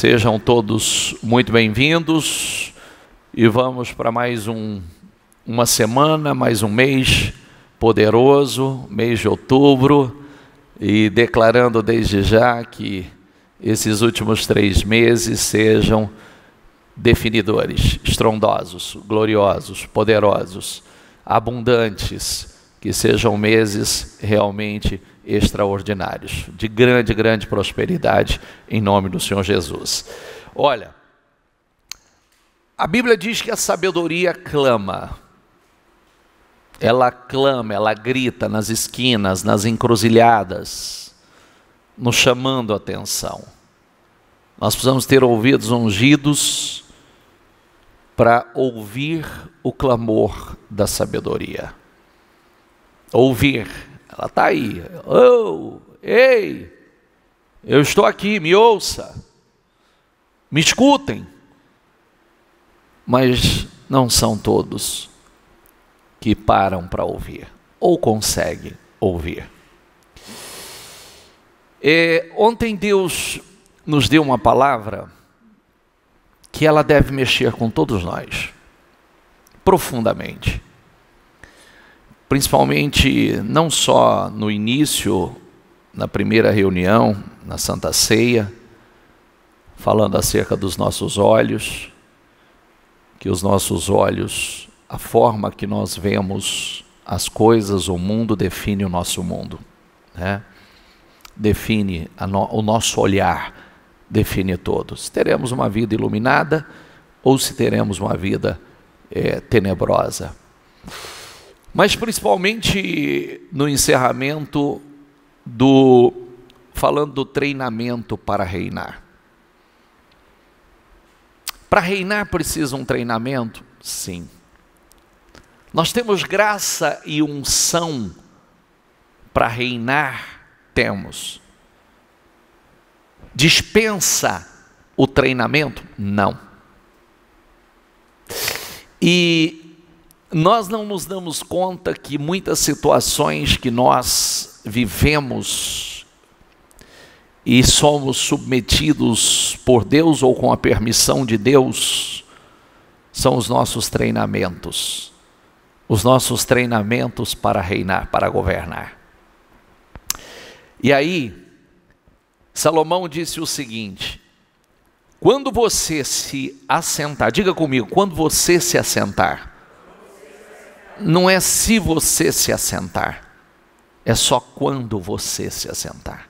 Sejam todos muito bem-vindos e vamos para mais uma semana, mais um mês poderoso, mês de outubro, e declarando desde já que esses últimos 3 meses sejam definidores, estrondosos, gloriosos, poderosos, abundantes, que sejam meses realmente extraordinários, de grande prosperidade, em nome do Senhor Jesus. Olha, a Bíblia diz que a sabedoria clama, ela grita nas esquinas, nas encruzilhadas, nos chamando a atenção. Nós precisamos ter ouvidos ungidos para ouvir o clamor da sabedoria. Ouvir, ela está aí. Oh, ei, eu estou aqui, me ouça, me escutem. Mas não são todos que param para ouvir, ou conseguem ouvir. Ontem Deus nos deu uma palavra que ela deve mexer com todos nós, profundamente. Principalmente, não só no início, na primeira reunião, na Santa Ceia, falando acerca dos nossos olhos, que os nossos olhos, a forma que nós vemos as coisas, o mundo, define o nosso mundo, né? Define o nosso olhar, define todos. Se teremos uma vida iluminada ou se teremos uma vida tenebrosa. Mas principalmente no encerramento falando do treinamento para reinar. Para reinar precisa um treinamento? Sim. Nós temos graça e unção para reinar? Temos. Dispensa o treinamento? Não. E nós não nos damos conta que muitas situações que nós vivemos e somos submetidos por Deus ou com a permissão de Deus, são os nossos treinamentos para reinar, para governar. E aí, Salomão disse o seguinte: quando você se assentar, diga comigo, quando você se assentar, não é se você se assentar, é só quando você se assentar.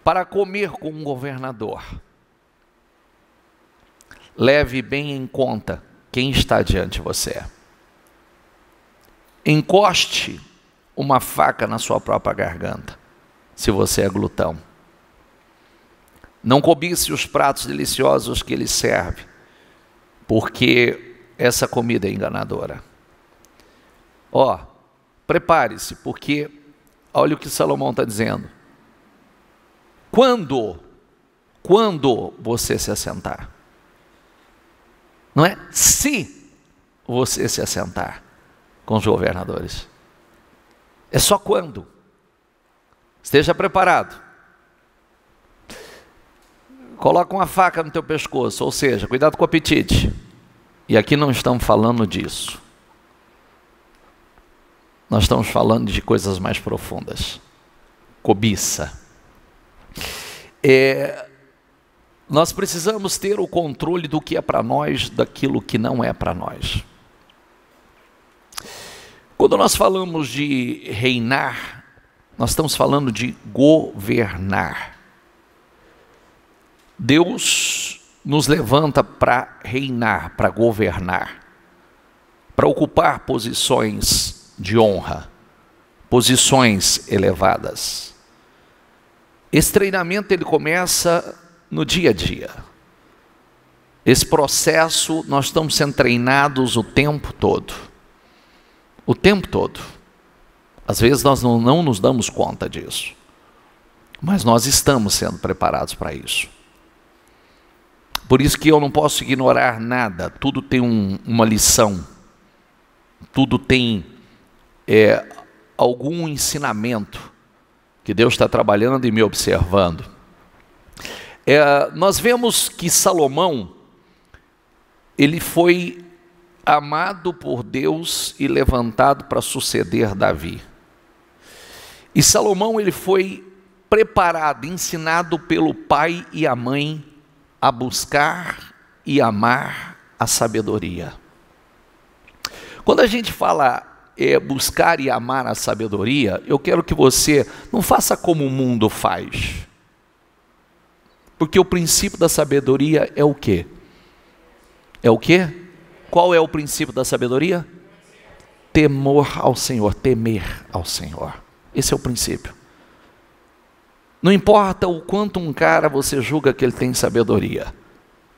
Para comer com um governador, leve bem em conta quem está diante de você. Encoste uma faca na sua própria garganta, se você é glutão. Não cobice os pratos deliciosos que ele serve, porque essa comida é enganadora. Prepare-se, porque olha o que Salomão está dizendo. Quando você se assentar, não é se você se assentar com os governadores, é só quando. Esteja preparado. Coloca uma faca no teu pescoço, ou seja, cuidado com o apetite. E aqui não estamos falando disso. Nós estamos falando de coisas mais profundas. Cobiça. Nós precisamos ter o controle do que é para nós, daquilo que não é para nós. Quando nós falamos de reinar, nós estamos falando de governar. Deus nos levanta para reinar, para governar, para ocupar posições de honra, posições elevadas. Esse treinamento ele começa no dia a dia. Esse processo nós estamos sendo treinados o tempo todo. O tempo todo. Às vezes nós não nos damos conta disso, mas nós estamos sendo preparados para isso. Por isso que eu não posso ignorar nada, tudo tem uma lição, tudo tem algum ensinamento que Deus está trabalhando e me observando. Nós vemos que Salomão, ele foi amado por Deus e levantado para suceder Davi. E Salomão, ele foi preparado, ensinado pelo pai e a mãe a buscar e amar a sabedoria. Quando a gente fala buscar e amar a sabedoria, eu quero que você não faça como o mundo faz. Porque o princípio da sabedoria é o quê? É o quê? Qual é o princípio da sabedoria? Temor ao Senhor, temer ao Senhor. Esse é o princípio. Não importa o quanto um cara você julga que ele tem sabedoria.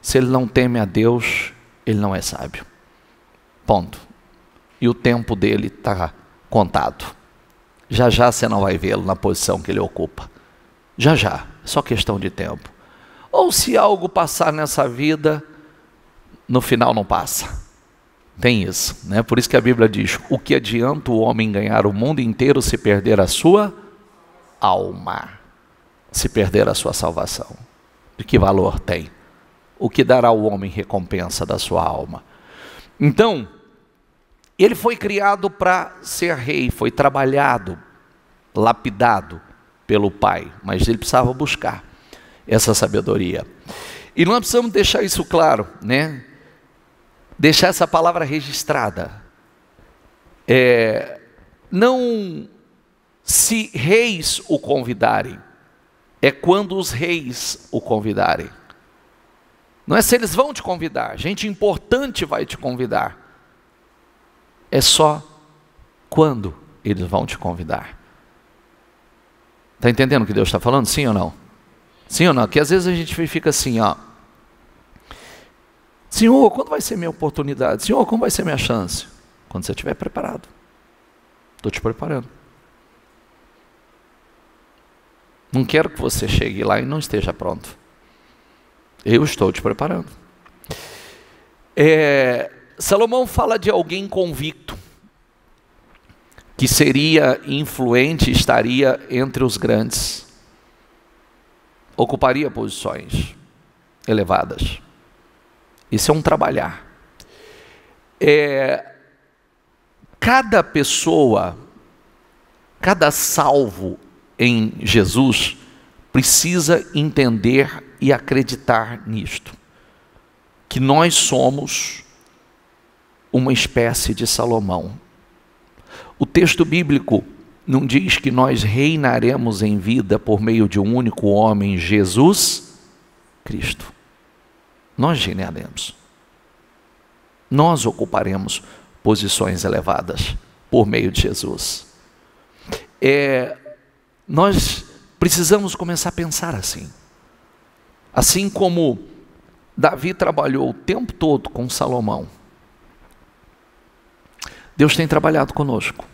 Se ele não teme a Deus, ele não é sábio. Ponto. E o tempo dele está contado. Já já você não vai vê-lo na posição que ele ocupa. Já já, é só questão de tempo. Ou se algo passar nessa vida, no final não passa. Tem isso, né? Por isso que a Bíblia diz: o que adianta o homem ganhar o mundo inteiro se perder a sua alma? Se perder a sua salvação, de que valor tem? O que dará ao homem recompensa da sua alma? Então, ele foi criado para ser rei, foi trabalhado, lapidado pelo pai, mas ele precisava buscar essa sabedoria. E nós precisamos deixar isso claro, né? Deixar essa palavra registrada. Não se reis o convidarem, é quando os reis o convidarem. Não é se eles vão te convidar, gente importante vai te convidar. É só quando eles vão te convidar. Está entendendo o que Deus está falando? Sim ou não? Sim ou não? Que às vezes a gente fica assim, ó. Senhor, quando vai ser minha oportunidade? Senhor, quando vai ser minha chance? Quando você estiver preparado. Estou te preparando. Não quero que você chegue lá e não esteja pronto. Eu estou te preparando. Salomão fala de alguém convicto, que seria influente, estaria entre os grandes, ocuparia posições elevadas. Isso é um trabalhar. Cada pessoa, cada salvo em Jesus, precisa entender e acreditar nisto, que nós somos uma espécie de Salomão. O texto bíblico não diz que nós reinaremos em vida por meio de um único homem, Jesus Cristo. Nós reinaremos. Nós ocuparemos posições elevadas por meio de Jesus. Nós precisamos começar a pensar assim. Assim como Davi trabalhou o tempo todo com Salomão, Deus tem trabalhado conosco.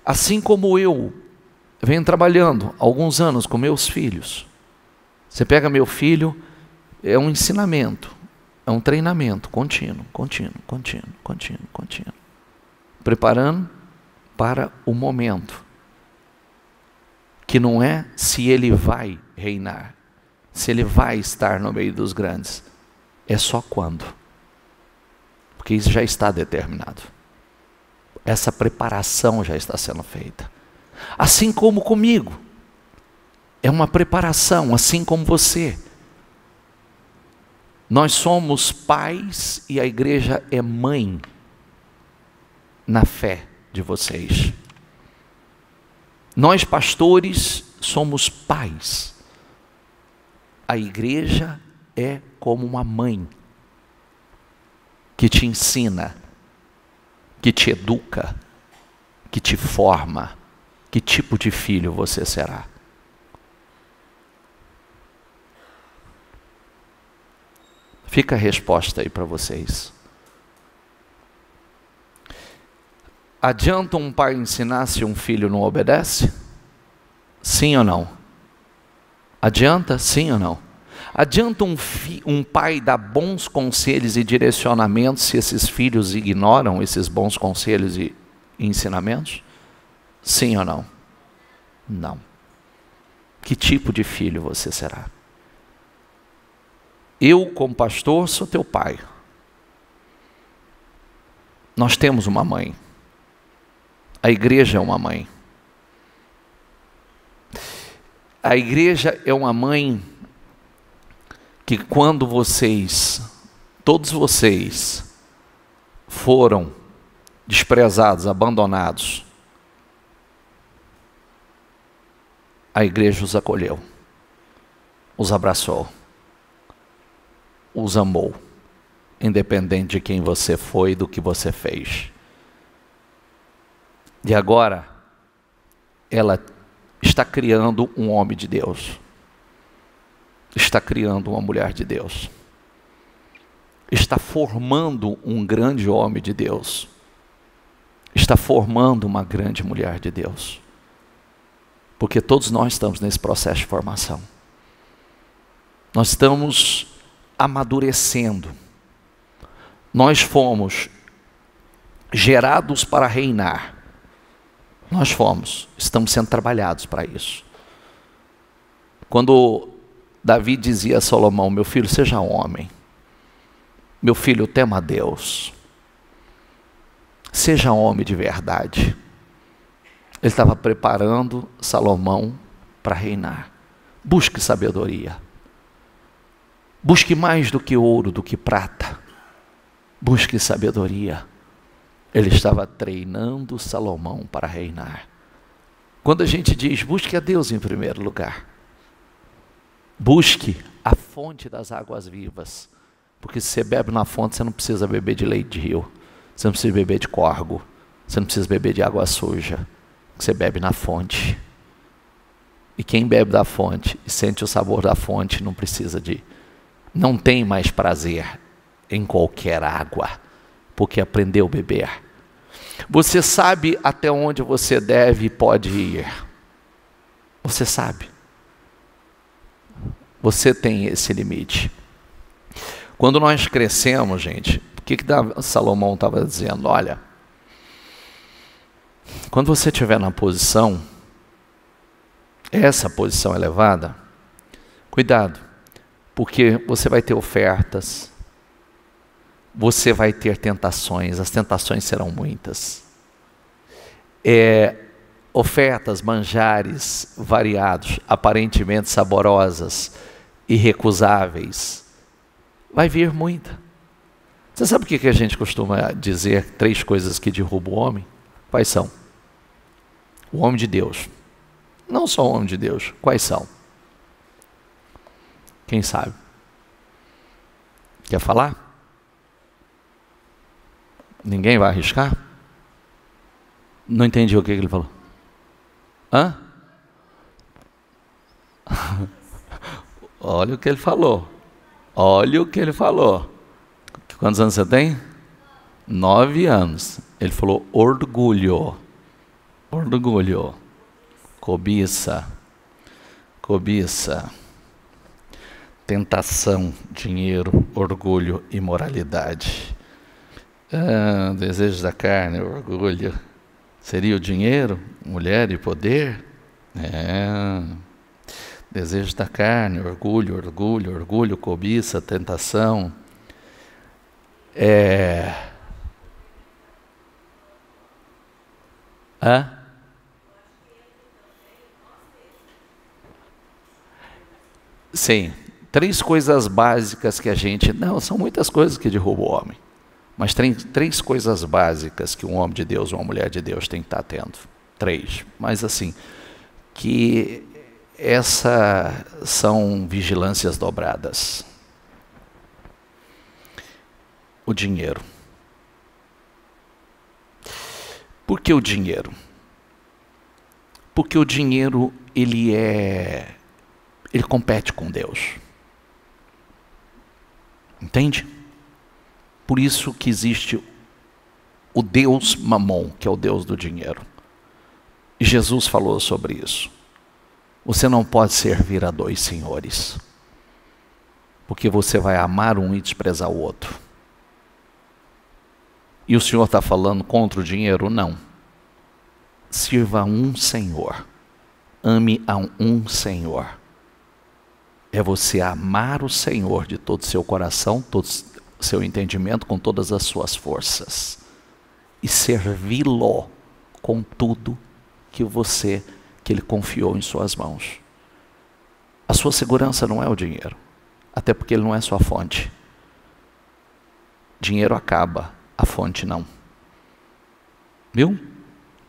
Assim como eu venho trabalhando há alguns anos com meus filhos. Você pega meu filho, é um ensinamento, é um treinamento contínuo. Preparando para o momento, que não é se ele vai reinar, se ele vai estar no meio dos grandes, é só quando. Porque isso já está determinado. Essa preparação já está sendo feita. Assim como comigo. É uma preparação, assim como você. Nós somos pais e a igreja é mãe na fé de vocês. Nós pastores somos pais. A igreja é como uma mãe que te ensina, que te educa, que te forma. Que tipo de filho você será? Fica a resposta aí para vocês. Adianta um pai ensinar se um filho não obedece? Sim ou não? Adianta? Sim ou não? Adianta um pai dar bons conselhos e direcionamentos se esses filhos ignoram esses bons conselhos e ensinamentos? Sim ou não? Não. Que tipo de filho você será? Eu, como pastor, sou teu pai. Nós temos uma mãe. A igreja é uma mãe. A igreja é uma mãe que quando vocês, todos vocês, foram desprezados, abandonados, a igreja os acolheu, os abraçou, os amou, independente de quem você foi e do que você fez. E agora, ela está criando um homem de Deus, está criando uma mulher de Deus, está formando um grande homem de Deus, está formando uma grande mulher de Deus, porque todos nós estamos nesse processo de formação. Nós estamos amadurecendo, nós fomos gerados para reinar, estamos sendo trabalhados para isso. Quando Davi dizia a Salomão: meu filho, seja homem, meu filho, tema a Deus, seja homem de verdade. Ele estava preparando Salomão para reinar. Busque sabedoria, busque mais do que ouro, do que prata, busque sabedoria. Ele estava treinando Salomão para reinar. Quando a gente diz, busque a Deus em primeiro lugar, busque a fonte das águas vivas, porque se você bebe na fonte, você não precisa beber de leite de rio, você não precisa beber de córrego, você não precisa beber de água suja, você bebe na fonte. E quem bebe da fonte e sente o sabor da fonte não tem mais prazer em qualquer água, porque aprendeu a beber. Você sabe até onde você deve e pode ir. Você sabe. Você tem esse limite. Quando nós crescemos, gente, o que Salomão estava dizendo? Olha, quando você estiver na posição, essa posição elevada, cuidado, porque você vai ter ofertas, você vai ter tentações, as tentações serão muitas. Ofertas, manjares variados, aparentemente saborosas, irrecusáveis, vai vir muita. Você sabe o que a gente costuma dizer, 3 coisas que derrubam o homem? Quais são? O homem de Deus. Não só o homem de Deus, quais são? Quem sabe? Quer falar? Ninguém vai arriscar? Não entendi o que ele falou. Hã? Olha o que ele falou. Olha o que ele falou. Quantos anos você tem? 9 anos. Ele falou orgulho. Orgulho. Cobiça. Cobiça. Tentação, dinheiro, orgulho, imoralidade. Desejos da carne, orgulho. Seria o dinheiro, mulher e poder? Desejos da carne, orgulho, cobiça, tentação. Sim, 3 coisas básicas que a gente... Não, são muitas coisas que derrubam o homem. Mas tem 3 coisas básicas que um homem de Deus, uma mulher de Deus tem que estar atento. 3. Mas assim, que essas são vigilâncias dobradas. O dinheiro. Por que o dinheiro? Porque o dinheiro, ele compete com Deus. Entende? Por isso que existe o Deus Mamon, que é o Deus do dinheiro. E Jesus falou sobre isso. Você não pode servir a 2 senhores, porque você vai amar um e desprezar o outro. E o Senhor está falando contra o dinheiro? Não. Sirva a um Senhor, ame a um Senhor. É você amar o Senhor de todo o seu coração, todo o seu entendimento, com todas as suas forças. E servi-lo com tudo que Ele confiou em suas mãos. A sua segurança não é o dinheiro, até porque ele não é sua fonte. Dinheiro acaba, a fonte não. Viu?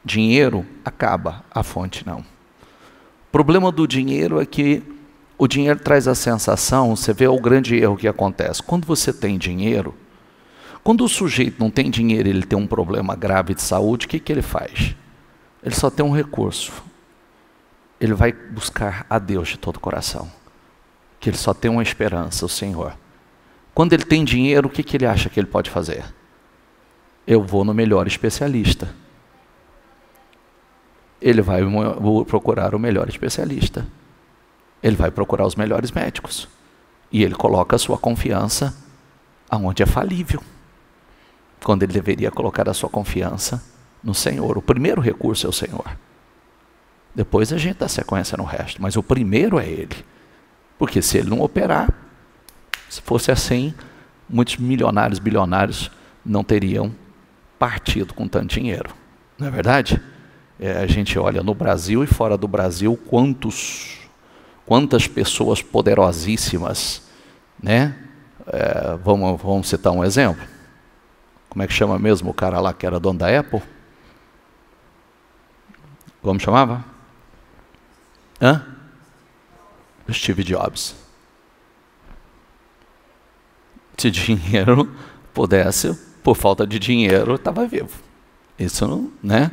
Dinheiro acaba, a fonte não. O problema do dinheiro é que o dinheiro traz a sensação, você vê o grande erro que acontece. Quando você tem dinheiro, quando o sujeito não tem dinheiro e ele tem um problema grave de saúde, o que ele faz? Ele só tem um recurso. Ele vai buscar a Deus de todo o coração. Que ele só tem uma esperança, o Senhor. Quando ele tem dinheiro, o que ele acha que ele pode fazer? Eu vou no melhor especialista. Ele vai procurar o melhor especialista. Ele vai procurar os melhores médicos. E ele coloca a sua confiança aonde é falível. Quando ele deveria colocar a sua confiança no Senhor. O primeiro recurso é o Senhor. Depois a gente dá sequência no resto. Mas o primeiro é Ele. Porque se Ele não operar, se fosse assim, muitos milionários, bilionários não teriam partido com tanto dinheiro. Não é verdade? A gente olha no Brasil e fora do Brasil, quantas pessoas poderosíssimas, né? Vamos citar um exemplo. Como é que chama mesmo o cara lá que era dono da Apple? Como chamava? Steve Jobs. Se dinheiro pudesse, por falta de dinheiro, estava vivo. Isso não, né?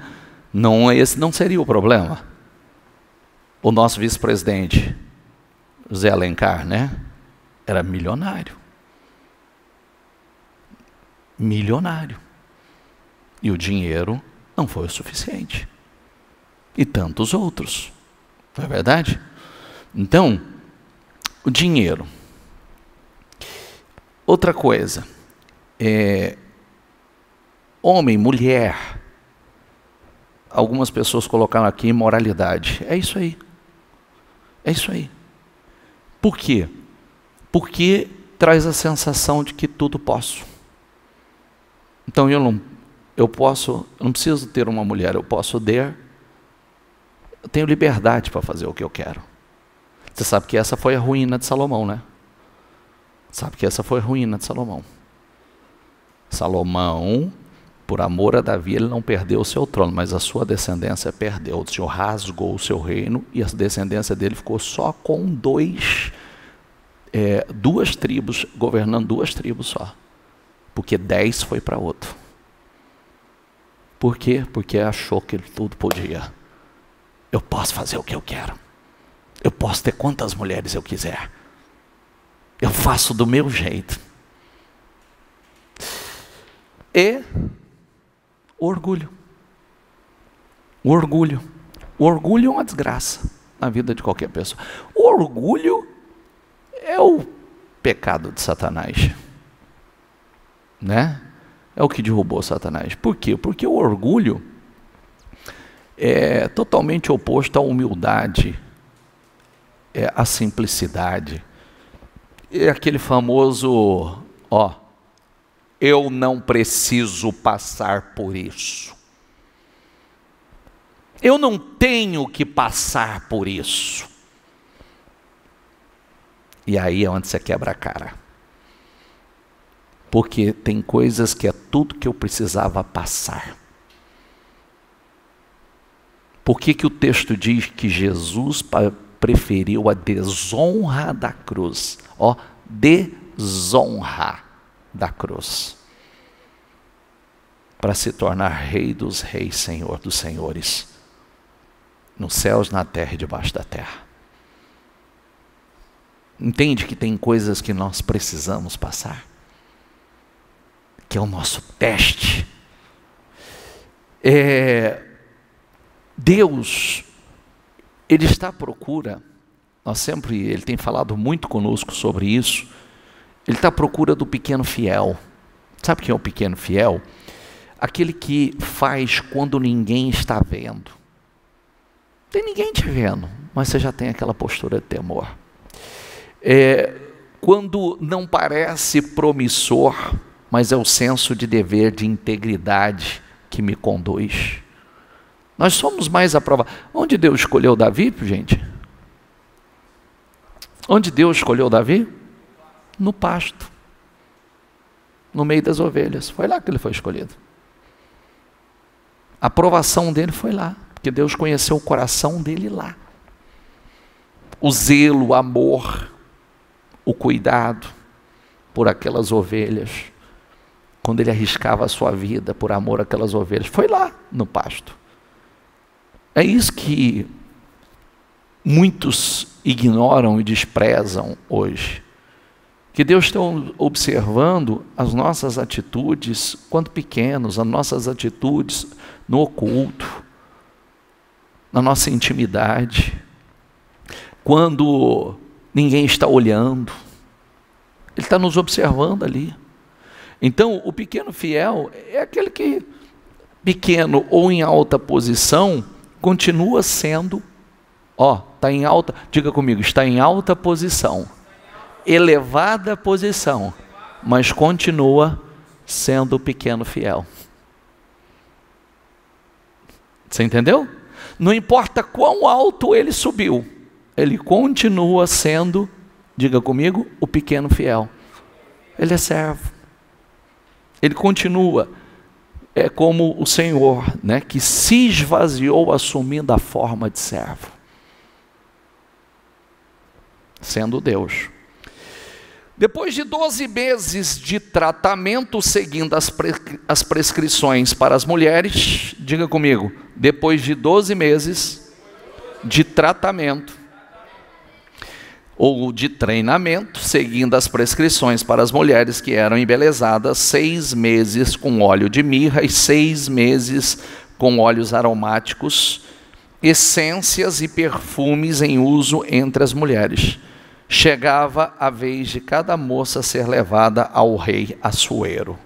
Esse não seria o problema. O nosso vice-presidente, José Alencar, né? Era milionário. Milionário. E o dinheiro não foi o suficiente. E tantos outros. Não é verdade? Então, o dinheiro. Outra coisa. Homem, mulher. Algumas pessoas colocaram aqui imoralidade. É isso aí. É isso aí. Por quê? Porque traz a sensação de que tudo posso. Então eu não preciso ter uma mulher, eu tenho liberdade para fazer o que eu quero. Você sabe que essa foi a ruína de Salomão, né? Sabe que essa foi a ruína de Salomão. Salomão, por amor a Davi, ele não perdeu o seu trono, mas a sua descendência perdeu. O Senhor rasgou o seu reino e a descendência dele ficou só com duas tribos, governando 2 tribos só. Porque 10 foi para outro. Por quê? Porque achou que ele tudo podia. Eu posso fazer o que eu quero. Eu posso ter quantas mulheres eu quiser. Eu faço do meu jeito. E orgulho. O orgulho. O orgulho é uma desgraça na vida de qualquer pessoa. O orgulho é o pecado de Satanás. Né? É o que derrubou Satanás. Por quê? Porque o orgulho é totalmente oposto à humildade, à simplicidade. É aquele famoso, eu não preciso passar por isso. Eu não tenho que passar por isso. E aí é onde você quebra a cara. Porque tem coisas que é tudo que eu precisava passar. Por que o texto diz que Jesus preferiu a desonra da cruz? Desonra da cruz. Para se tornar Rei dos reis, Senhor dos senhores. Nos céus, na terra e debaixo da terra. Entende que tem coisas que nós precisamos passar? Que é o nosso teste. Deus, Ele está à procura, Ele tem falado muito conosco sobre isso, Ele está à procura do pequeno fiel. Sabe quem é o pequeno fiel? Aquele que faz quando ninguém está vendo. Tem ninguém te vendo, mas você já tem aquela postura de temor. Quando não parece promissor, mas é o senso de dever, de integridade que me conduz. Nós somos mais aprovados. Onde Deus escolheu Davi, gente? Onde Deus escolheu Davi? No pasto, no meio das ovelhas. Foi lá que ele foi escolhido. A aprovação dele foi lá, porque Deus conheceu o coração dele lá. O zelo, o amor, o cuidado por aquelas ovelhas, quando ele arriscava a sua vida por amor àquelas ovelhas, foi lá no pasto. É isso que muitos ignoram e desprezam hoje. Que Deus está observando as nossas atitudes, quando pequenos, as nossas atitudes no oculto, na nossa intimidade, quando ninguém está olhando, Ele está nos observando ali. Então, o pequeno fiel é aquele que, pequeno ou em alta posição, continua sendo, está em alta, diga comigo, está em alta posição, elevada posição, mas continua sendo o pequeno fiel. Você entendeu? Não importa quão alto ele subiu, ele continua sendo, diga comigo, o pequeno fiel. Ele é servo. Ele continua, é como o Senhor, né, que se esvaziou assumindo a forma de servo, sendo Deus. Depois de 12 meses de tratamento, seguindo as prescrições para as mulheres, diga comigo, depois de 12 meses de tratamento, ou de treinamento, seguindo as prescrições para as mulheres que eram embelezadas, 6 meses com óleo de mirra e 6 meses com óleos aromáticos, essências e perfumes em uso entre as mulheres. Chegava a vez de cada moça ser levada ao rei Assuero.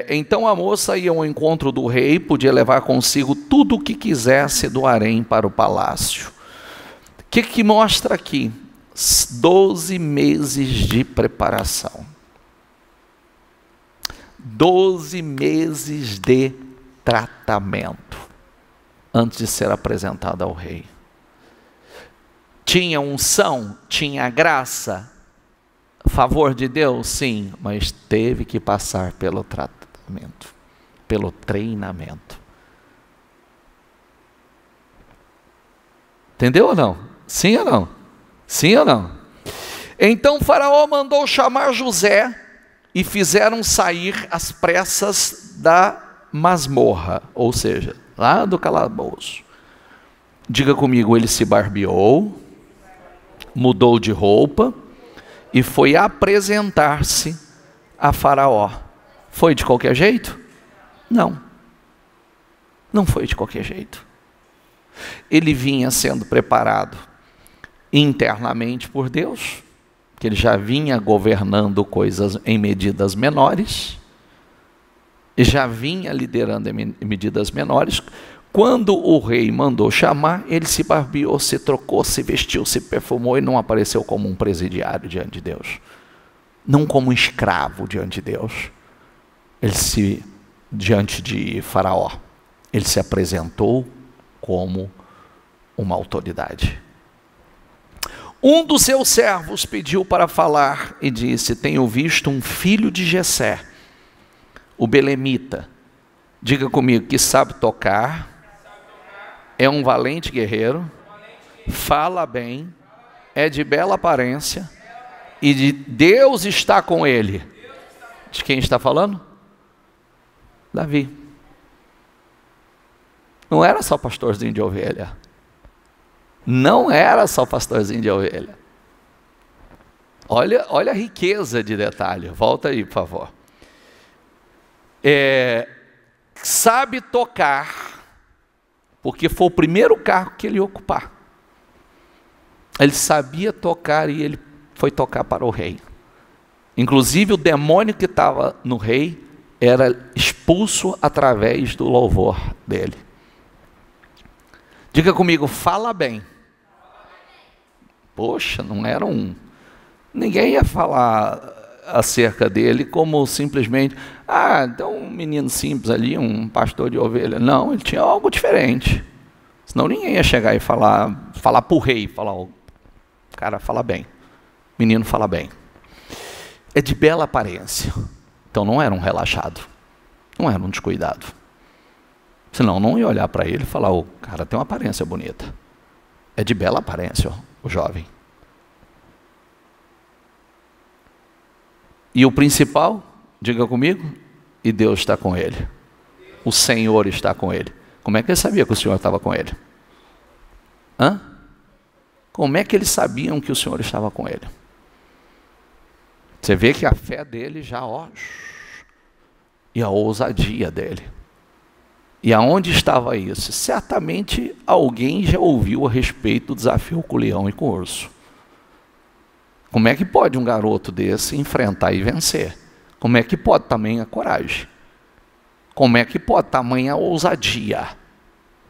Então a moça ia ao encontro do rei, podia levar consigo tudo o que quisesse do harém para o palácio. O que mostra aqui? 12 meses de preparação. 12 meses de tratamento antes de ser apresentada ao rei. Tinha unção, tinha graça, favor de Deus, sim, mas teve que passar pelo tratamento, pelo treinamento. Entendeu ou não? Sim ou não? Sim ou não? Então Faraó mandou chamar José e fizeram sair às pressas da masmorra, ou seja, lá do calabouço. Diga comigo, ele se barbeou, mudou de roupa e foi apresentar-se a Faraó. Foi de qualquer jeito? Não. Não foi de qualquer jeito. Ele vinha sendo preparado internamente por Deus, que ele já vinha governando coisas em medidas menores, e já vinha liderando em medidas menores. Quando o rei mandou chamar, ele se barbeou, se trocou, se vestiu, se perfumou e não apareceu como um presidiário diante de Deus, não como um escravo diante de Deus. Diante de Faraó, ele se apresentou como uma autoridade. Um dos seus servos pediu para falar e disse: tenho visto um filho de Jessé, o belemita, diga comigo, que sabe tocar, é um valente guerreiro, fala bem, é de bela aparência, e Deus está com ele. De quem está falando? Davi. Não era só pastorzinho de ovelha. Não era só pastorzinho de ovelha. Olha a riqueza de detalhe. Volta aí, por favor. Sabe tocar, porque foi o primeiro cargo que ele ia ocupar. Ele sabia tocar e ele foi tocar para o rei. Inclusive o demônio que estava no rei era expulso através do louvor dele. Diga comigo, fala bem. Poxa, não era um... Ninguém ia falar acerca dele como simplesmente, então um menino simples ali, um pastor de ovelha. Não, ele tinha algo diferente. Senão ninguém ia chegar e falar para o rei, falar, o cara fala bem, menino fala bem. É de bela aparência. Então não era um relaxado, não era um descuidado. Senão não ia olhar para ele e falar, o cara tem uma aparência bonita. É de bela aparência, o jovem. E o principal, diga comigo, e Deus está com ele. O Senhor está com ele. Como é que ele sabia que o Senhor estava com ele? Como é que eles sabiam que o Senhor estava com ele? Você vê que a fé dele já, e a ousadia dele. E aonde estava isso? Certamente alguém já ouviu a respeito do desafio com o leão e com o urso. Como é que pode um garoto desse enfrentar e vencer? Como é que pode também a coragem? Como é que pode tamanha ousadia?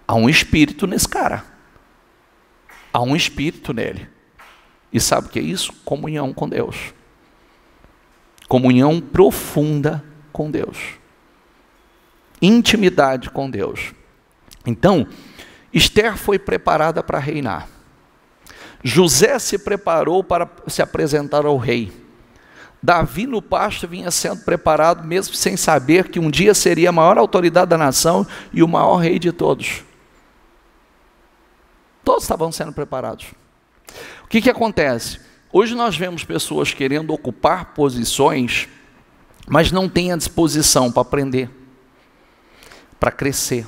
Há um espírito nesse cara. Há um espírito nele. E sabe o que é isso? Comunhão com Deus. Comunhão profunda com Deus. Intimidade com Deus. Então, Esther foi preparada para reinar. José se preparou para se apresentar ao rei. Davi no pasto vinha sendo preparado, mesmo sem saber que um dia seria a maior autoridade da nação e o maior rei de todos. Todos estavam sendo preparados. O que acontece? Hoje nós vemos pessoas querendo ocupar posições, mas não têm a disposição para aprender, para crescer,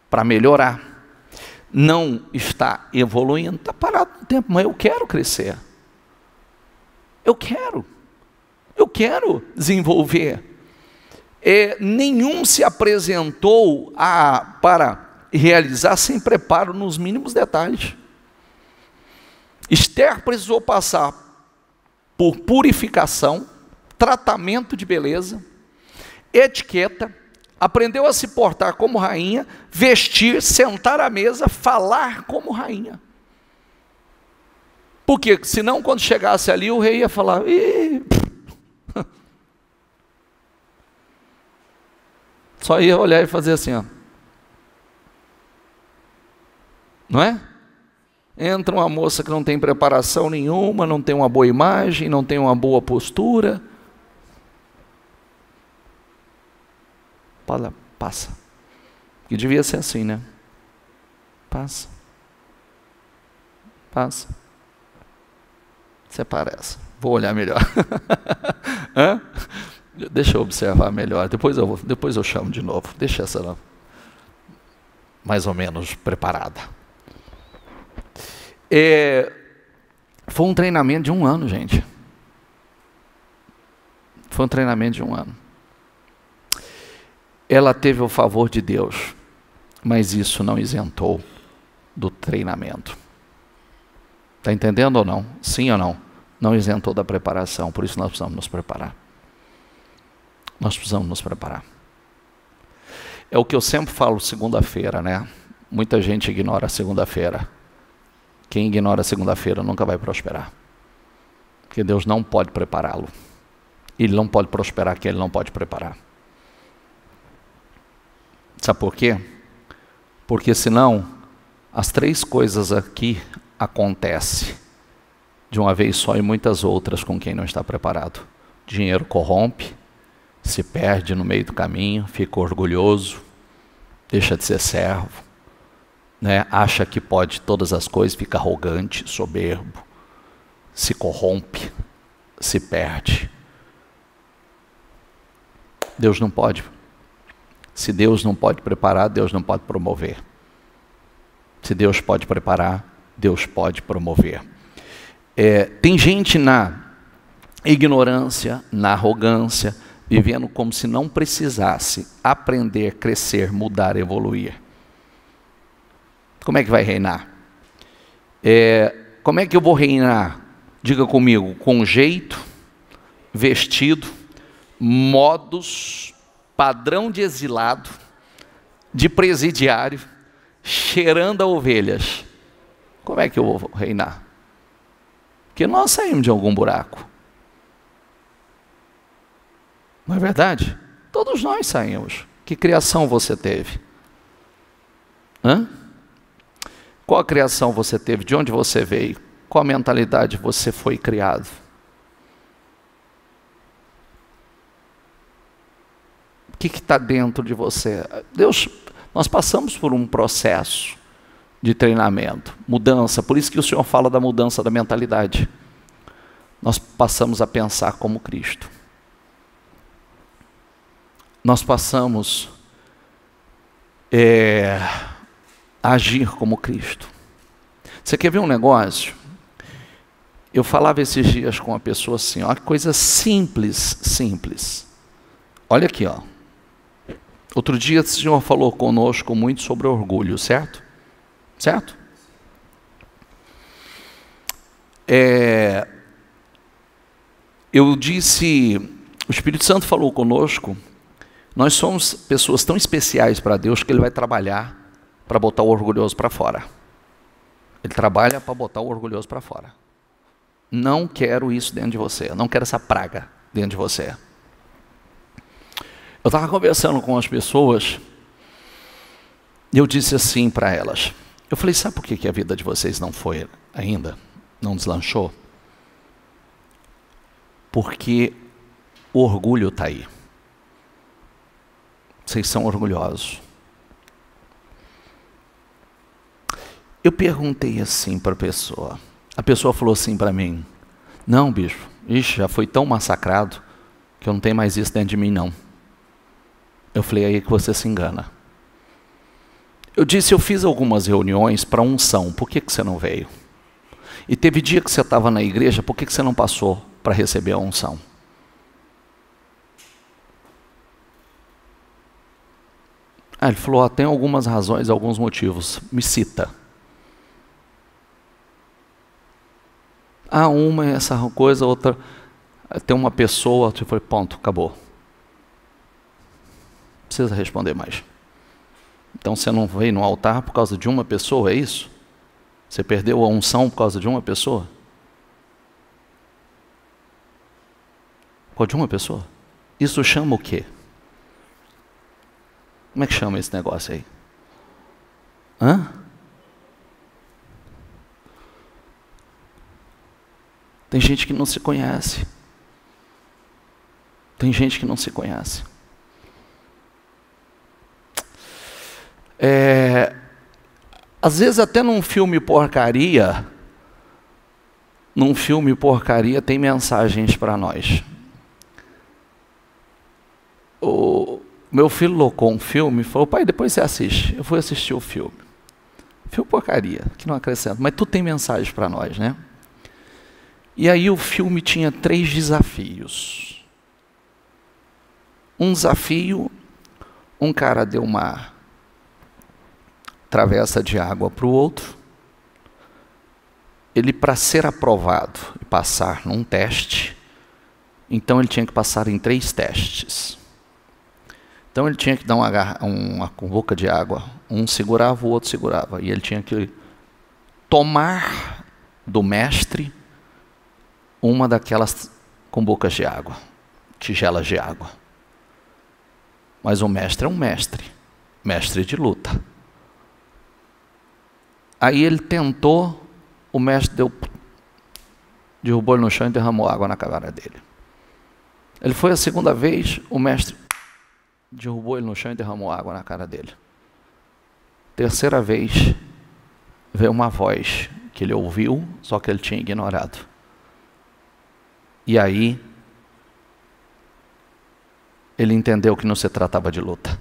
para melhorar. Não está evoluindo, está parado no tempo, mas eu quero crescer. Eu quero desenvolver. Nenhum se apresentou para realizar sem preparo nos mínimos detalhes. Esther precisou passar por purificação, tratamento de beleza, etiqueta, aprendeu a se portar como rainha, vestir, sentar à mesa, falar como rainha. Porque senão quando chegasse ali o rei ia falar, só ia olhar e fazer assim, ó. Não é? Entra uma moça que não tem preparação nenhuma, não tem uma boa imagem, não tem uma boa postura. Passa. Que devia ser assim, né? Passa. Você parece. Vou olhar melhor. Deixa eu observar melhor. Depois eu chamo de novo. Deixa essa mais ou menos preparada. Foi um treinamento de 1 ano, gente. Foi um treinamento de 1 ano. Ela teve o favor de Deus, mas isso não isentou do treinamento. Está entendendo ou não? Sim ou não? Não isentou da preparação, por isso nós precisamos nos preparar. Nós precisamos nos preparar. É o que eu sempre falo segunda-feira, né? Muita gente ignora a segunda-feira. Quem ignora a segunda-feira nunca vai prosperar. Porque Deus não pode prepará-lo. Ele não pode prosperar quem Ele não pode preparar. Sabe por quê? Porque senão as 3 coisas aqui acontecem de uma vez só e muitas outras com quem não está preparado. Dinheiro corrompe, se perde no meio do caminho, fica orgulhoso, deixa de ser servo, né? Acha que pode todas as coisas, fica arrogante, soberbo, se corrompe, se perde. Deus não pode. Se Deus não pode preparar, Deus não pode promover. Se Deus pode preparar, Deus pode promover. Tem gente na ignorância, na arrogância, vivendo como se não precisasse aprender, crescer, mudar, evoluir. Como é que vai reinar? Como é que eu vou reinar? Diga comigo, com jeito, vestido, modos, padrão de exilado, de presidiário, cheirando a ovelhas, como é que eu vou reinar? Porque nós saímos de algum buraco. Não é verdade? Todos nós saímos. Que criação você teve? Hã? Qual a criação você teve? De onde você veio? Qual a mentalidade você foi criado? O que está dentro de você? Deus, nós passamos por um processo de treinamento, mudança. Por isso que o Senhor fala da mudança da mentalidade. Nós passamos a pensar como Cristo. Nós passamos a agir como Cristo. Você quer ver um negócio? Eu falava esses dias com uma pessoa assim, ó, que coisa simples. Olha aqui, ó. Outro dia o Senhor falou conosco muito sobre orgulho, certo? Certo? Eu disse, o Espírito Santo falou conosco, nós somos pessoas tão especiais para Deus que Ele vai trabalhar para botar o orgulhoso para fora. Ele trabalha para botar o orgulhoso para fora. Não quero isso dentro de você, não quero essa praga dentro de você. Eu estava conversando com as pessoas e eu disse assim para elas, eu falei, sabe por que a vida de vocês não foi ainda, não deslanchou? Porque o orgulho está aí. Vocês são orgulhosos. Eu perguntei assim para a pessoa falou assim para mim, não bicho, já foi tão massacrado que eu não tenho mais isso dentro de mim não. Eu falei, aí que você se engana. Eu disse, eu fiz algumas reuniões para unção, por que você não veio? E teve dia que você estava na igreja, por que você não passou para receber a unção? Ele falou, tem algumas razões, alguns motivos. Me cita. Uma é essa coisa, outra... Tem uma pessoa, eu falei, ponto, acabou. Não precisa responder mais. Então você não veio no altar por causa de uma pessoa, é isso? Você perdeu a unção por causa de uma pessoa? Por causa de uma pessoa? Isso chama o quê? Como é que chama esse negócio aí? Tem gente que não se conhece. Tem gente que não se conhece. Às vezes até num filme porcaria tem mensagens para nós. O meu filho locou um filme e falou, pai, depois você assiste. Eu fui assistir o filme. Filme porcaria, que não acrescenta, mas tudo tem mensagem para nós, né? E aí o filme tinha 3 desafios. Um desafio, um cara deu uma travessa de água para o outro. Ele, para ser aprovado e passar num teste, então ele tinha que passar em 3 testes. Então ele tinha que dar uma boca de água. Um segurava, o outro segurava. E ele tinha que tomar do mestre uma daquelas com bocas de água, tigelas de água. Mas o mestre é um mestre de luta. Aí ele tentou, o mestre derrubou ele no chão e derramou água na cara dele. Ele foi a segunda vez, o mestre derrubou ele no chão e derramou água na cara dele. Terceira vez, veio uma voz que ele ouviu, só que ele tinha ignorado. E aí, ele entendeu que não se tratava de luta.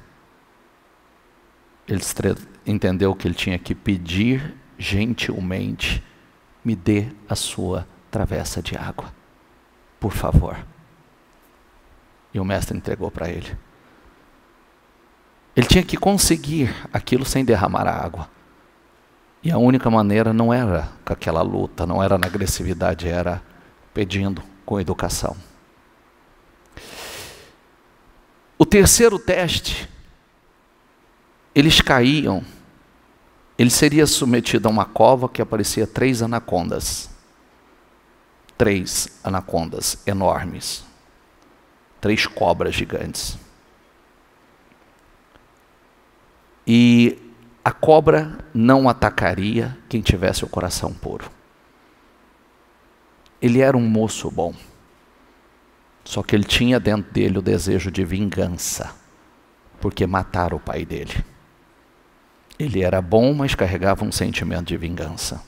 Ele entendeu que ele tinha que pedir gentilmente, me dê a sua travessa de água, por favor. E o mestre entregou para ele. Ele tinha que conseguir aquilo sem derramar a água. E a única maneira não era com aquela luta, não era na agressividade, era pedindo com educação. O terceiro teste, eles caíam ele seria submetido a uma cova que aparecia 3 anacondas. 3 anacondas enormes. 3 cobras gigantes. E a cobra não atacaria quem tivesse o coração puro. Ele era um moço bom. Só que ele tinha dentro dele o desejo de vingança, porque mataram o pai dele. Ele era bom, mas carregava um sentimento de vingança.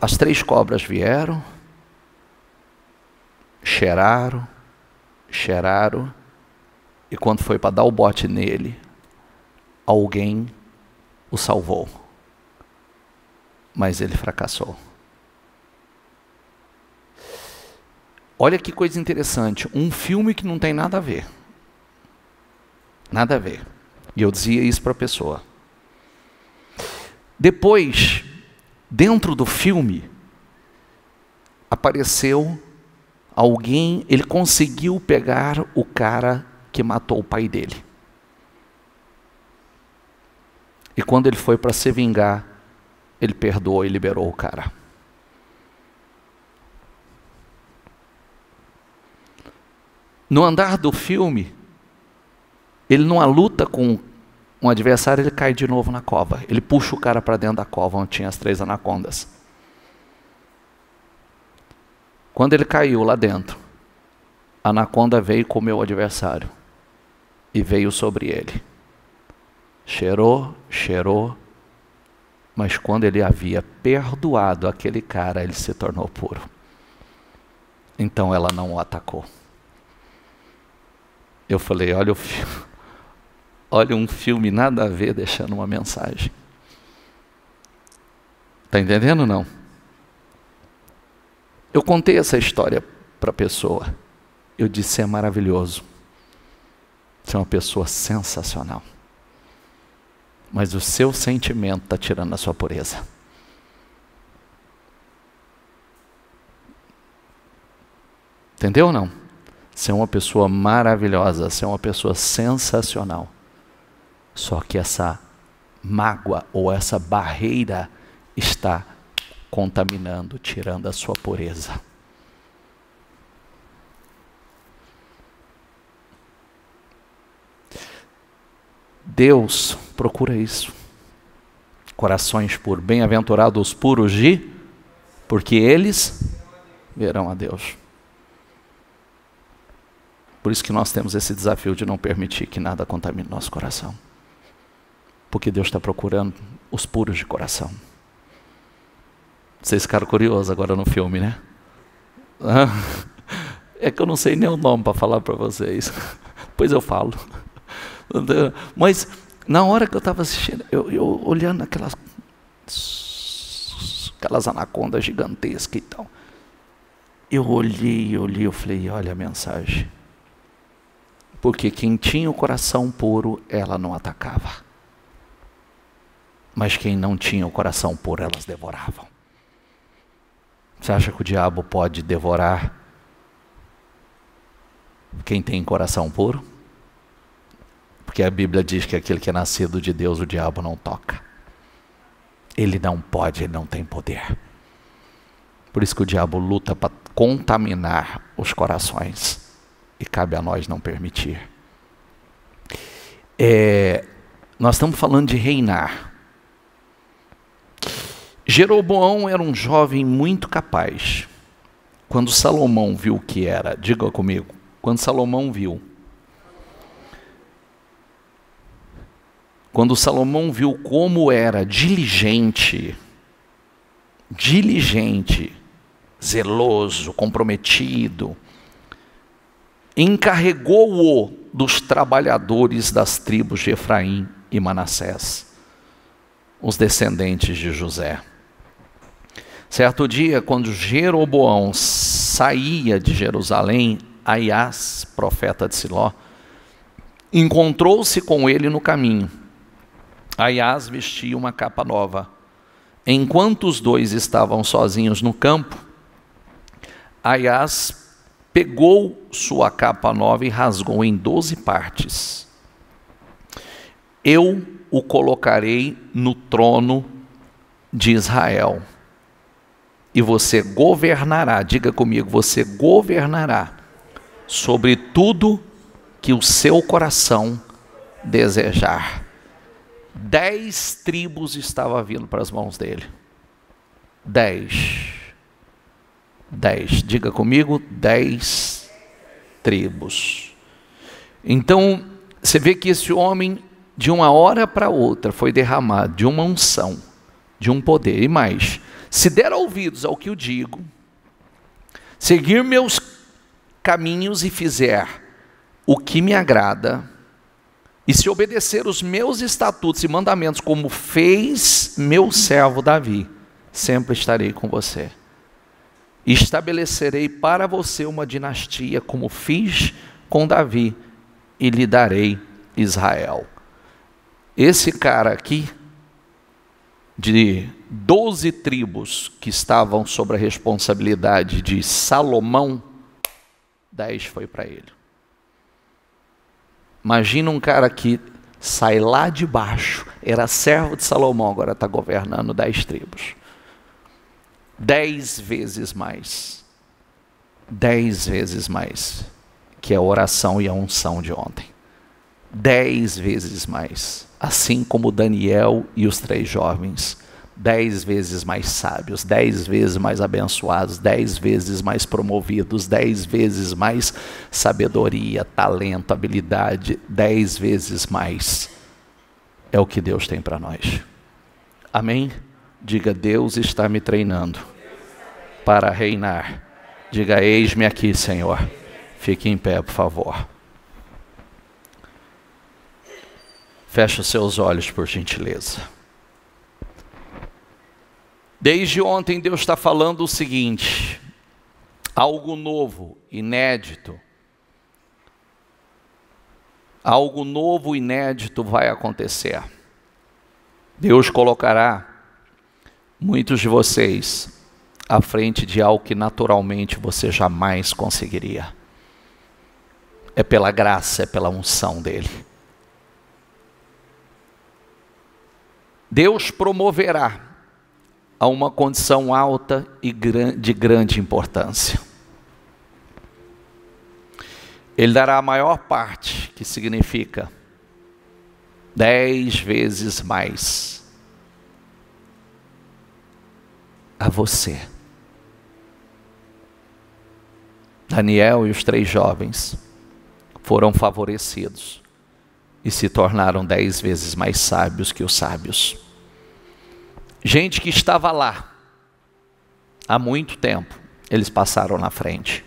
As 3 cobras vieram, cheiraram, e quando foi para dar o bote nele, alguém o salvou. Mas ele fracassou. Olha que coisa interessante, um filme que não tem nada a ver. Nada a ver. E eu dizia isso para a pessoa. Depois, dentro do filme, apareceu alguém, ele conseguiu pegar o cara que matou o pai dele. E quando ele foi para se vingar, ele perdoou e liberou o cara. No andar do filme, ele numa luta com um adversário, ele cai de novo na cova. Ele puxa o cara para dentro da cova onde tinha as 3 anacondas. Quando ele caiu lá dentro, a anaconda veio e comeu o adversário. E veio sobre ele. Cheirou, mas quando ele havia perdoado aquele cara, ele se tornou puro. Então ela não o atacou. Eu falei, olha um filme nada a ver deixando uma mensagem. Está entendendo ou não? Eu contei essa história para a pessoa. Eu disse, é maravilhoso. Você é uma pessoa sensacional. Mas o seu sentimento está tirando a sua pureza. Entendeu ou não? Você é uma pessoa maravilhosa, você é uma pessoa sensacional. Só que essa mágoa ou essa barreira está contaminando, tirando a sua pureza. Deus procura isso. Corações puros. Bem-aventurados os puros porque eles verão a Deus. Por isso que nós temos esse desafio de não permitir que nada contamine nosso coração. Porque Deus está procurando os puros de coração. Vocês ficaram curiosos agora no filme, né? É que eu não sei nem o nome para falar para vocês. Depois eu falo. Mas na hora que eu estava assistindo, eu olhando aquelas anacondas gigantescas e tal. Eu olhei, eu falei, olha a mensagem. Porque quem tinha o coração puro, ela não atacava. Mas quem não tinha o coração puro, elas devoravam. Você acha que o diabo pode devorar quem tem coração puro? Porque a Bíblia diz que aquele que é nascido de Deus, o diabo não toca. Ele não pode, ele não tem poder. Por isso que o diabo luta para contaminar os corações. E cabe a nós não permitir. Nós estamos falando de reinar. Jeroboão era um jovem muito capaz. Quando Salomão viu o que era, diga comigo, quando Salomão viu como era diligente, zeloso, comprometido, encarregou-o dos trabalhadores das tribos de Efraim e Manassés, os descendentes de José. Certo dia, quando Jeroboão saía de Jerusalém, Aiás, profeta de Siló, encontrou-se com ele no caminho. Aiás vestia uma capa nova. Enquanto os dois estavam sozinhos no campo, Aiás pegou sua capa nova e rasgou em 12 partes. Eu o colocarei no trono de Israel, e você governará, diga comigo, você governará sobre tudo que o seu coração desejar. 10 tribos estavam vindo para as mãos dele. 10, diga comigo, 10 tribos. Então, você vê que esse homem, de uma hora para outra, foi derramado de uma unção, de um poder. E mais, se der ouvidos ao que eu digo, seguir meus caminhos e fizer o que me agrada, e se obedecer os meus estatutos e mandamentos, como fez meu servo Davi, sempre estarei com você. Estabelecerei para você uma dinastia, como fiz com Davi, e lhe darei Israel. Esse cara aqui, de 12 tribos que estavam sob a responsabilidade de Salomão, 10 foi para ele. Imagina um cara que sai lá de baixo, era servo de Salomão, agora está governando 10 tribos. 10 vezes mais. 10 vezes mais que a oração e a unção de ontem. 10 vezes mais. Assim como Daniel e os 3 jovens. 10 vezes mais sábios, 10 vezes mais abençoados, 10 vezes mais promovidos, 10 vezes mais sabedoria, talento, habilidade, 10 vezes mais. É o que Deus tem para nós. Amém? Diga, Deus está me treinando para reinar. Diga, eis-me aqui, Senhor. Fique em pé, por favor. Feche os seus olhos, por gentileza. Desde ontem Deus está falando o seguinte: algo novo, inédito. Algo novo, inédito vai acontecer. Deus colocará muitos de vocês à frente de algo que naturalmente você jamais conseguiria. É pela graça, é pela unção dele. Deus promoverá a uma condição alta e de grande importância. Ele dará a maior parte, que significa 10 vezes mais, a você. Daniel e os 3 jovens foram favorecidos e se tornaram 10 vezes mais sábios que os sábios. Gente que estava lá há muito tempo, eles passaram na frente.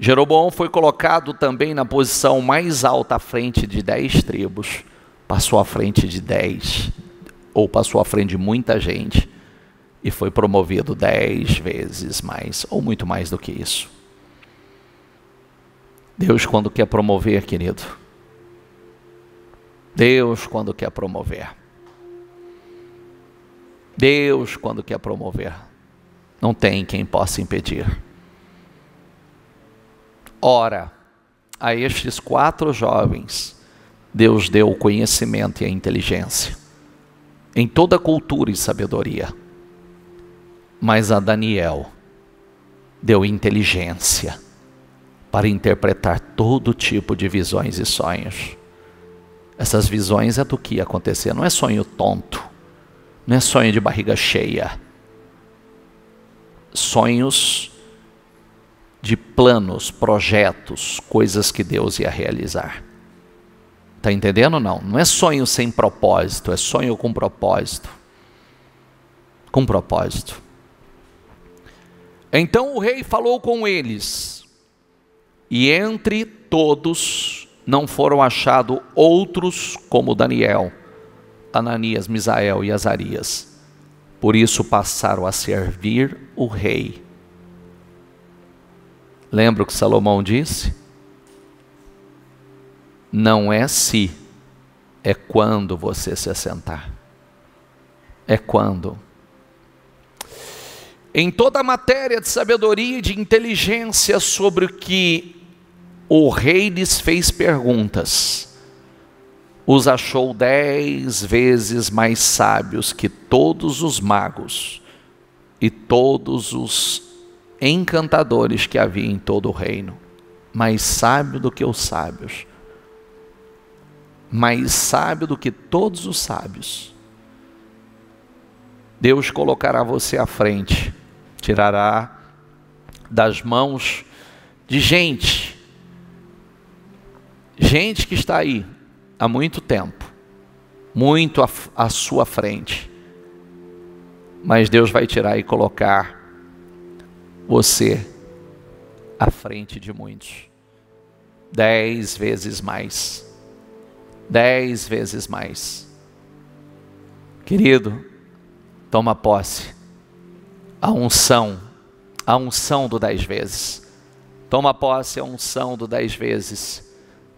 Jeroboão foi colocado também na posição mais alta à frente de 10 tribos, passou à frente de 10, ou passou à frente de muita gente, e foi promovido 10 vezes mais, ou muito mais do que isso. Deus, quando quer promover, querido, Deus, quando quer promover, Deus, quando quer promover, não tem quem possa impedir. Ora, a estes 4 jovens, Deus deu o conhecimento e a inteligência, em toda a cultura e sabedoria. Mas a Daniel deu inteligência para interpretar todo tipo de visões e sonhos. Essas visões é do que ia acontecer, não é sonho tonto, não é sonho de barriga cheia. Sonhos de planos, projetos, coisas que Deus ia realizar. Está entendendo ou não? Não é sonho sem propósito, é sonho com propósito. Com propósito. Então o rei falou com eles, e entre todos não foram achados outros como Daniel, Ananias, Misael e Azarias. Por isso passaram a servir o rei. Lembra o que Salomão disse? Não é se, é quando você se assentar. É quando. em toda a matéria de sabedoria e de inteligência sobre o que o rei lhes fez perguntas, os achou 10 vezes mais sábios que todos os magos e todos os encantadores que havia em todo o reino. Mais sábio do que os sábios, mais sábio do que todos os sábios. Deus colocará você à frente, tirará das mãos de gente que está aí há muito tempo, muito à sua frente, mas Deus vai tirar e colocar você à frente de muitos, 10 vezes mais, 10 vezes mais. Querido, toma posse, a unção do 10 vezes, toma posse a unção do 10 vezes,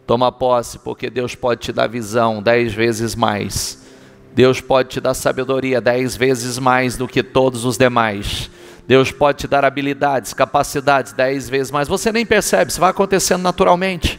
toma posse, porque Deus pode te dar visão 10 vezes mais, Deus pode te dar sabedoria 10 vezes mais do que todos os demais, Deus pode te dar habilidades, capacidades 10 vezes mais. Você nem percebe, isso vai acontecendo naturalmente.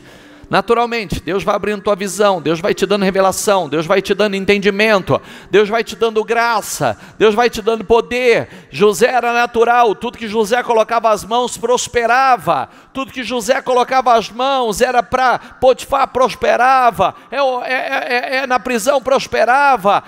Naturalmente, Deus vai abrindo tua visão, Deus vai te dando revelação, Deus vai te dando entendimento, Deus vai te dando graça, Deus vai te dando poder. José era natural, tudo que José colocava as mãos prosperava, tudo que José colocava as mãos era para Potifar, prosperava, na prisão prosperava,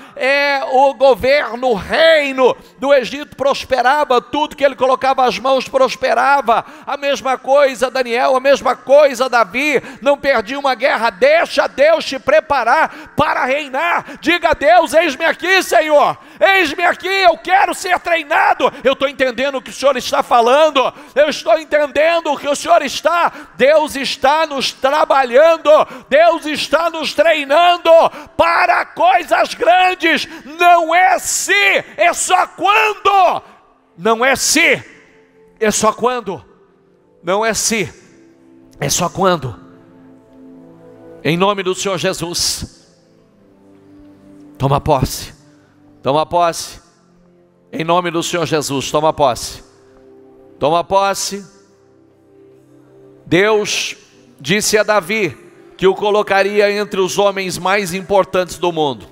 o governo, o reino do Egito prosperava, tudo que ele colocava as mãos prosperava. A mesma coisa Daniel, a mesma coisa Davi, não perdi uma guerra. Deixa Deus te preparar para reinar. Diga a Deus: eis-me aqui, Senhor, eis-me aqui, eu quero ser treinado. Eu estou entendendo o que o Senhor está falando, eu estou entendendo o que o Senhor está. Deus está nos trabalhando, Deus está nos treinando para coisas grandes. Não é se, é só quando. Não é se, é só quando. Não é se, é só quando. Em nome do Senhor Jesus, toma posse, toma posse, em nome do Senhor Jesus, toma posse, toma posse. Deus disse a Davi que o colocaria entre os homens mais importantes do mundo.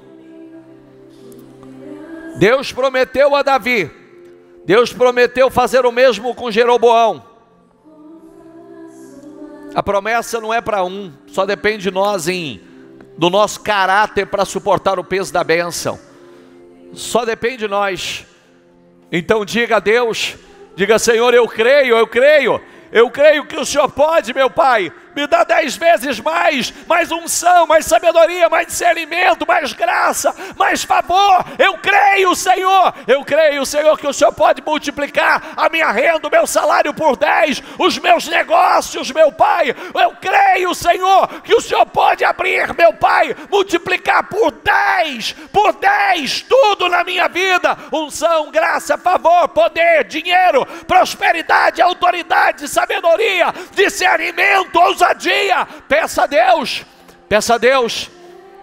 Deus prometeu a Davi, Deus prometeu fazer o mesmo com Jeroboão. A promessa não é para um, só depende de nós, do nosso caráter para suportar o peso da bênção. Só depende de nós. Então diga a Deus, diga: Senhor, eu creio que o Senhor pode, meu Pai. Me dá 10 vezes mais unção, mais sabedoria, mais discernimento, mais graça, mais favor. Eu creio, Senhor, que o Senhor pode multiplicar a minha renda, o meu salário por 10, os meus negócios, meu Pai. Eu creio, Senhor, que o Senhor pode abrir, meu Pai, multiplicar por 10, tudo na minha vida: unção, graça, favor, poder, dinheiro, prosperidade, autoridade, sabedoria, discernimento, ousadia. Peça a Deus, peça a Deus,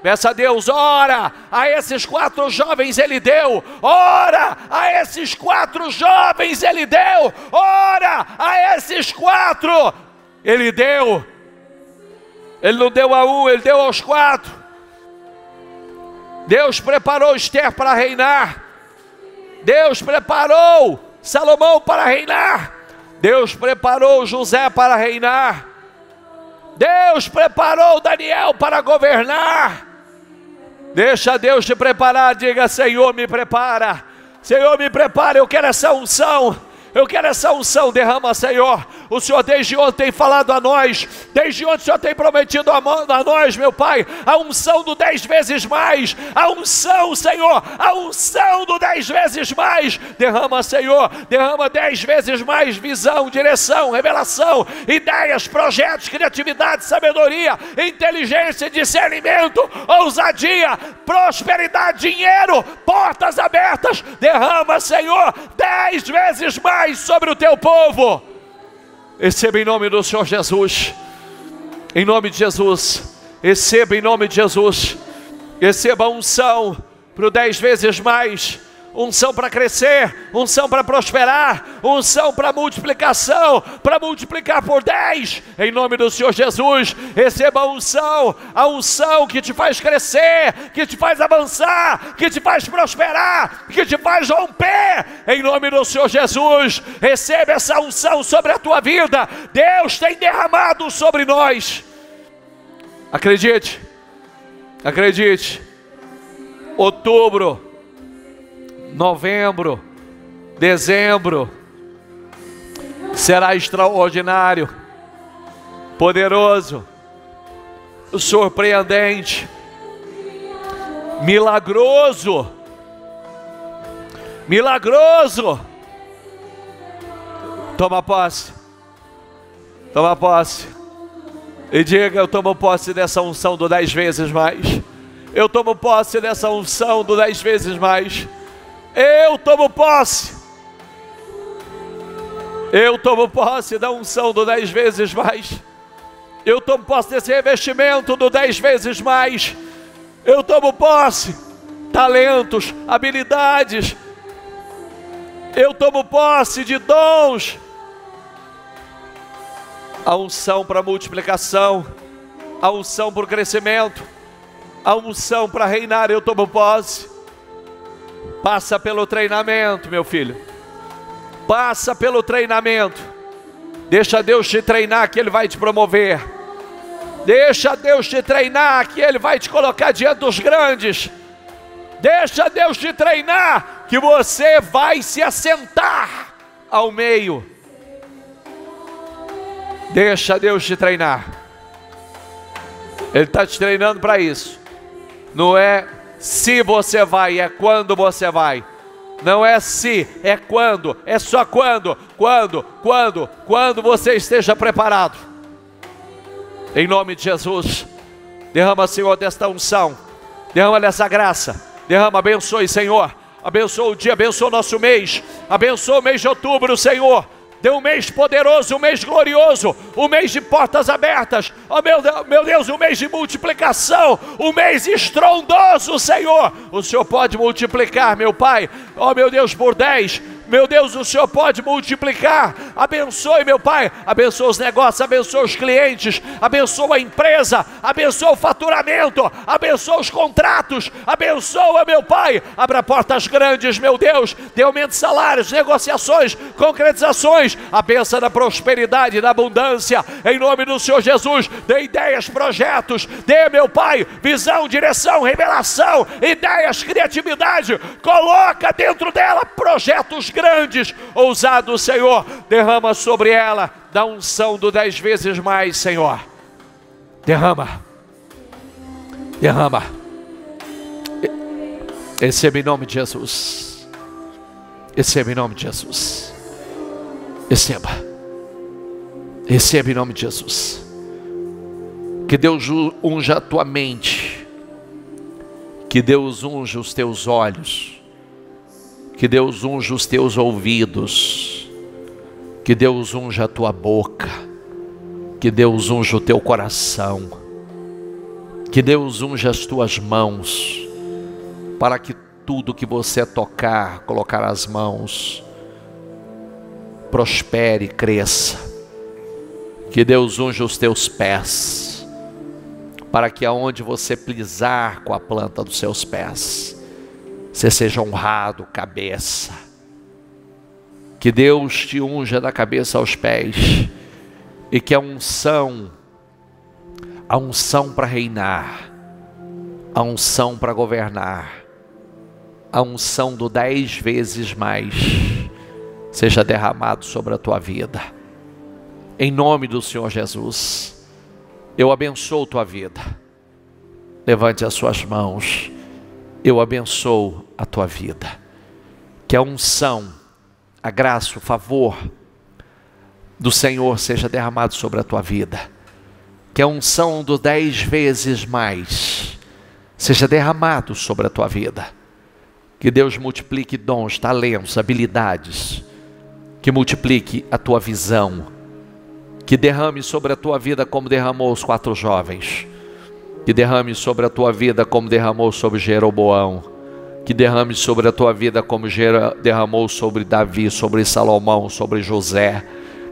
peça a Deus. Ora a esses 4 jovens ele deu, ora a esses 4 jovens ele deu, ora a esses 4 ele deu. Ele não deu a um, ele deu aos 4. Deus preparou Esther para reinar, Deus preparou Salomão para reinar, Deus preparou José para reinar, Deus preparou Daniel para governar. Deixa Deus te preparar. Diga: Senhor, me prepara, Senhor, me prepara. Eu quero essa unção, eu quero essa unção. Derrama, Senhor. O Senhor desde ontem tem falado a nós, desde ontem o Senhor tem prometido a nós, meu Pai, a unção do 10 vezes mais, a unção, Senhor, a unção do 10 vezes mais. Derrama, Senhor, derrama 10 vezes mais visão, direção, revelação, ideias, projetos, criatividade, sabedoria, inteligência, discernimento, ousadia, prosperidade, dinheiro, portas abertas. Derrama, Senhor, 10 vezes mais sobre o teu povo. Receba em nome do Senhor Jesus, em nome de Jesus. Receba em nome de Jesus. Receba a unção para o 10 vezes mais, unção para crescer, unção para prosperar, unção para multiplicação, para multiplicar por 10, em nome do Senhor Jesus. Receba a unção que te faz crescer, que te faz avançar, que te faz prosperar, que te faz romper, em nome do Senhor Jesus. Receba essa unção sobre a tua vida. Deus tem derramado sobre nós. Acredite, acredite. Outubro, novembro, dezembro será extraordinário, poderoso, surpreendente, milagroso, milagroso. Toma posse, toma posse e diga: eu tomo posse dessa unção do 10 vezes mais. Eu tomo posse dessa unção do 10 vezes mais. Eu tomo posse. Eu tomo posse da unção do 10 vezes mais. Eu tomo posse desse revestimento do 10 vezes mais. Eu tomo posse. Talentos, habilidades. Eu tomo posse de dons. A unção para multiplicação. A unção para o crescimento. A unção para reinar, eu tomo posse. Passa pelo treinamento, meu filho. Passa pelo treinamento. Deixa Deus te treinar, que Ele vai te promover. Deixa Deus te treinar, que Ele vai te colocar diante dos grandes. Deixa Deus te treinar, que você vai se assentar ao meio. Deixa Deus te treinar. Ele está te treinando para isso. Não é se você vai, é quando você vai. Não é se, é quando. É só quando você esteja preparado. Em nome de Jesus. Derrama, Senhor, desta unção. Derrama dessa graça. Derrama, abençoe, Senhor. Abençoa o dia, abençoa o nosso mês. Abençoa o mês de outubro, Senhor. Dê um mês poderoso, um mês glorioso, um mês de portas abertas. Oh meu Deus, um mês de multiplicação, um mês estrondoso, Senhor. O Senhor pode multiplicar, meu Pai. Oh meu Deus, por 10. Meu Deus, o Senhor pode multiplicar. Abençoe, meu Pai. Abençoa os negócios, abençoa os clientes, abençoa a empresa, abençoa o faturamento, abençoa os contratos, abençoa, meu Pai. Abra portas grandes, meu Deus. Dê aumento de salários, negociações, concretizações. A bênção da prosperidade, da abundância, em nome do Senhor Jesus. Dê ideias, projetos. Dê, meu Pai, visão, direção, revelação, ideias, criatividade. Coloca dentro dela projetos grandes, ousados, Senhor. Derrama sobre ela da unção do 10 vezes mais, Senhor. Derrama. Derrama. Receba em nome de Jesus. Receba em nome de Jesus. Receba. Receba em nome de Jesus. Que Deus unja a tua mente. Que Deus unja os teus olhos. Que Deus unja os teus ouvidos. Que Deus unja a tua boca. Que Deus unja o teu coração. Que Deus unja as tuas mãos. Para que tudo que você tocar, colocar as mãos, prospere e cresça. Que Deus unja os teus pés. Para que aonde você pisar com a planta dos seus pés, você seja honrado, cabeça. Que Deus te unja da cabeça aos pés. E que a unção para reinar, a unção para governar, a unção do 10 vezes mais, seja derramado sobre a tua vida. Em nome do Senhor Jesus, eu abençoo tua vida. Levante as suas mãos. Eu abençoo a tua vida. Que a unção, a graça, o favor do Senhor seja derramado sobre a tua vida. Que a unção do 10 vezes mais seja derramado sobre a tua vida. Que Deus multiplique dons, talentos, habilidades. Que multiplique a tua visão. Que derrame sobre a tua vida como derramou os 4 jovens. Que derrame sobre a tua vida como derramou sobre Jeroboão. que derrame sobre a tua vida como derramou sobre Davi, sobre Salomão, sobre José.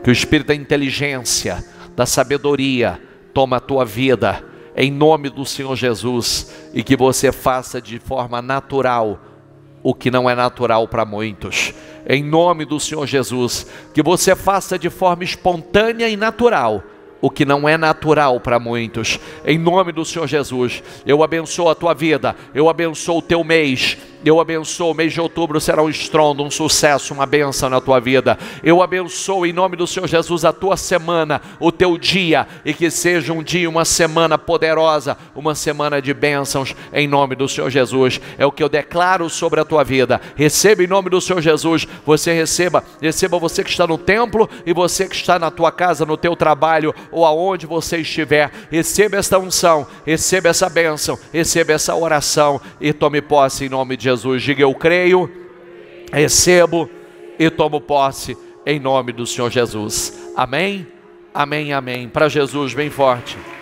Que o espírito da inteligência, da sabedoria, toma a tua vida, em nome do Senhor Jesus, e que você faça de forma natural o que não é natural para muitos. Em nome do Senhor Jesus, que você faça de forma espontânea e natural o que não é natural para muitos. Em nome do Senhor Jesus, eu abençoo a tua vida, eu abençoo o teu mês, eu abençoo o mês de outubro, será um estrondo, um sucesso, uma bênção na tua vida. Eu abençoo em nome do Senhor Jesus a tua semana, o teu dia, e que seja um dia, uma semana poderosa, uma semana de bênçãos, em nome do Senhor Jesus. É o que eu declaro sobre a tua vida. Receba em nome do Senhor Jesus. Você receba você que está no templo e você que está na tua casa, no teu trabalho ou aonde você estiver. Receba esta unção, receba essa bênção, receba essa oração e tome posse em nome de Jesus. Diga: eu creio, recebo e tomo posse em nome do Senhor Jesus. Amém, amém, amém. Para Jesus, bem forte.